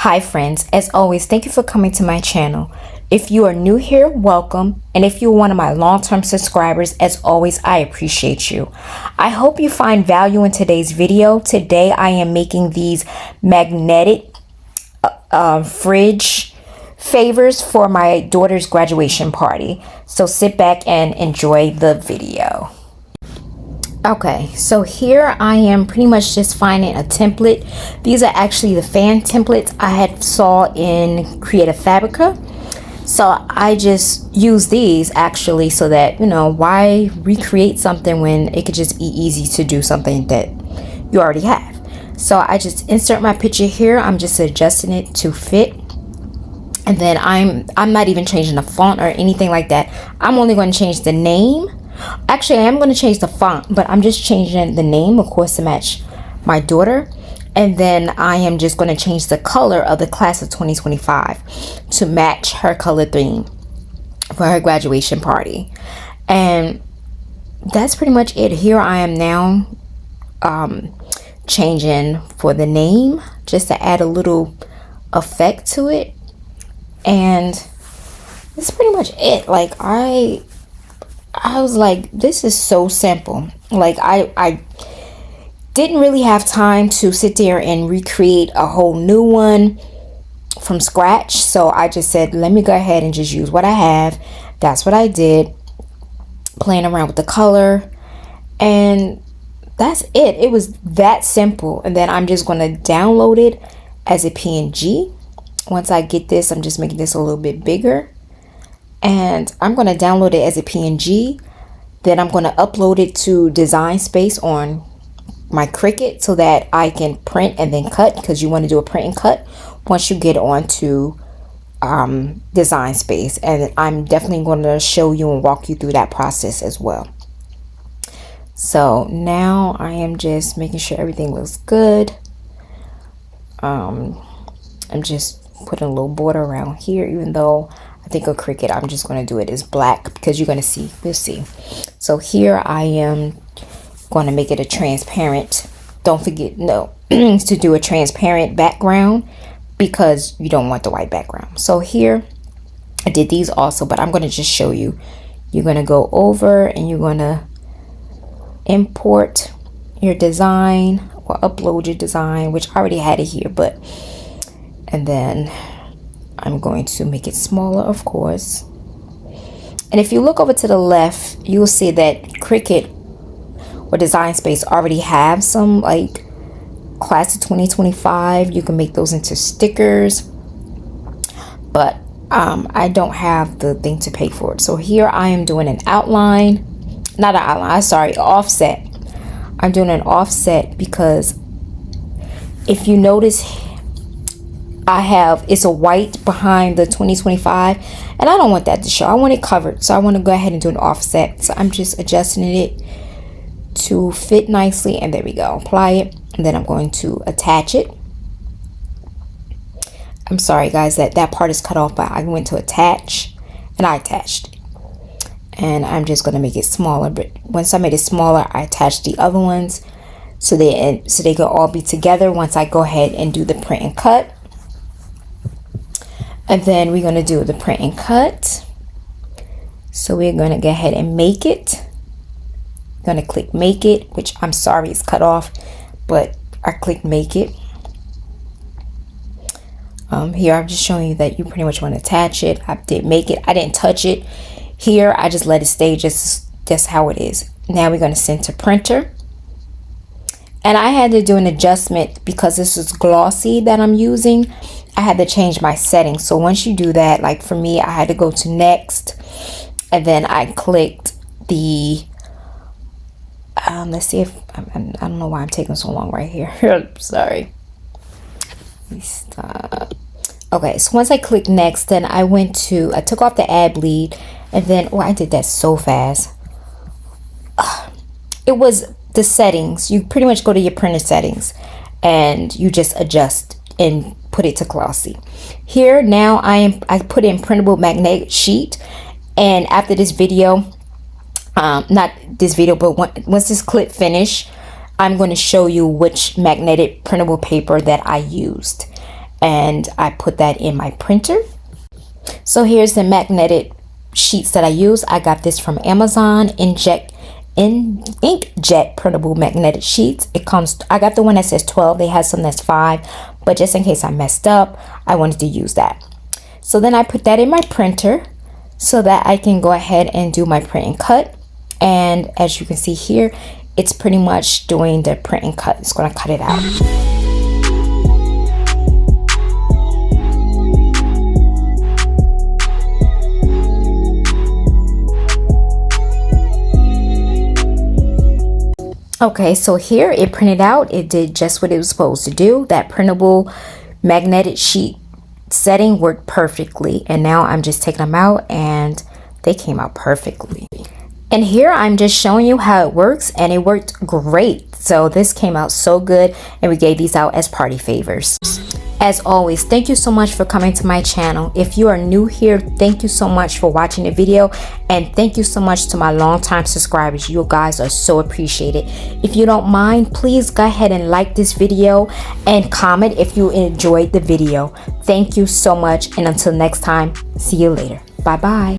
Hi friends, as always, thank you for coming to my channel. If you are new here, welcome. And if you're one of my long-term subscribers, as always, I appreciate you. I hope you find value in today's video. Today, I am making these magnetic fridge favors for my daughter's graduation party. So sit back and enjoy the video. Okay, so here I am pretty much just finding a template. These are actually the fan templates I had saw in Creative Fabrica. So I just use these actually so that, you know, why recreate something when it could just be easy to do something that you already have. So I just insert my picture here. I'm just adjusting it to fit. And then I'm not even changing the font or anything like that. I'm only going to change the name. Actually, I am going to change the font, but I'm just changing the name, of course, to match my daughter. And then I am just going to change the color of the class of 2025 to match her color theme for her graduation party. And that's pretty much it. Here I am now changing for the name just to add a little effect to it. And that's pretty much it. Like I was like, this is so simple. Like I didn't really have time to sit there and recreate a whole new one from scratch. So I just said, let me go ahead and just use what I have. That's what I did, playing around with the color, and that's it. It was that simple. And then I'm just going to download it as a PNG. Once I get this, I'm just making this a little bit bigger. And I'm going to download it as a PNG. Then I'm going to upload it to Design Space on my Cricut so that I can print and then cut, because you want to do a print and cut once you get onto Design Space. And I'm definitely going to show you and walk you through that process as well. So now I am just making sure everything looks good. I'm just putting a little border around here, even though I think a Cricut, I'm just going to do it as black because you're going to see, you'll see. So here I am going to make it a transparent. Don't forget, no, to do a transparent background because you don't want the white background. So here I did these also, but I'm going to just show you. You're going to go over and you're going to import your design or upload your design, which I already had it here, but, and then I'm going to make it smaller, of course. And if you look over to the left, you'll see that Cricut or Design Space already have some like class of 2025. You can make those into stickers, but I don't have the thing to pay for it. So here I am doing an outline, not an outline, sorry, offset. I'm doing an offset because if you notice, it's a white behind the 2025, and I don't want that to show. I want it covered, so I want to go ahead and do an offset. So I'm just adjusting it to fit nicely, and there we go. Apply it, and then I'm going to attach it. I'm sorry guys that part is cut off, but I went to attach and I attached it. And I'm just going to make it smaller, but once I made it smaller, I attached the other ones so they could all be together once I go ahead and do the print and cut. And then we're going to do the print and cut. So we're going to go ahead and make it. Going to click make it, which I'm sorry it's cut off, but I click make it. Here I'm just showing you that you pretty much want to attach it. I did make it. I didn't touch it. Here I just let it stay just how it is. Now we're going to send to printer. And I had to do an adjustment because this is glossy that I'm using. I had to change my settings. So once you do that, like for me, I had to go to next, and then I clicked the let's see if I don't know why I'm taking so long right here. Sorry. Let me stop. Okay, so once I clicked next, then I took off the ad bleed, and then I did that so fast. It was the settings. You pretty much go to your printer settings and you just adjust and put it to glossy. Here now I put in printable magnetic sheet, and after this video, not this video, but once this clip finish, I'm going to show you which magnetic printable paper that I used. and I put that in my printer. So here's the magnetic sheets that I use. I got this from Amazon, inkjet printable magnetic sheets. It comes, I got the one that says 12. They have some that's 5, but just in case I messed up, I wanted to use that. So then I put that in my printer so that I can go ahead and do my print and cut. And as you can see here, it's pretty much doing the print and cut. It's going to cut it out. Okay, so here it printed out. It did just what it was supposed to do. That printable magnetic sheet setting worked perfectly. And now I'm just taking them out and they came out perfectly. And here I'm just showing you how it works, and it worked great. So this came out so good, and we gave these out as party favors. As always, thank you so much for coming to my channel. If you are new here, thank you so much for watching the video, and thank you so much to my longtime subscribers. You guys are so appreciated. If you don't mind, please go ahead and like this video and comment if you enjoyed the video. Thank you so much, and until next time, see you later. Bye bye.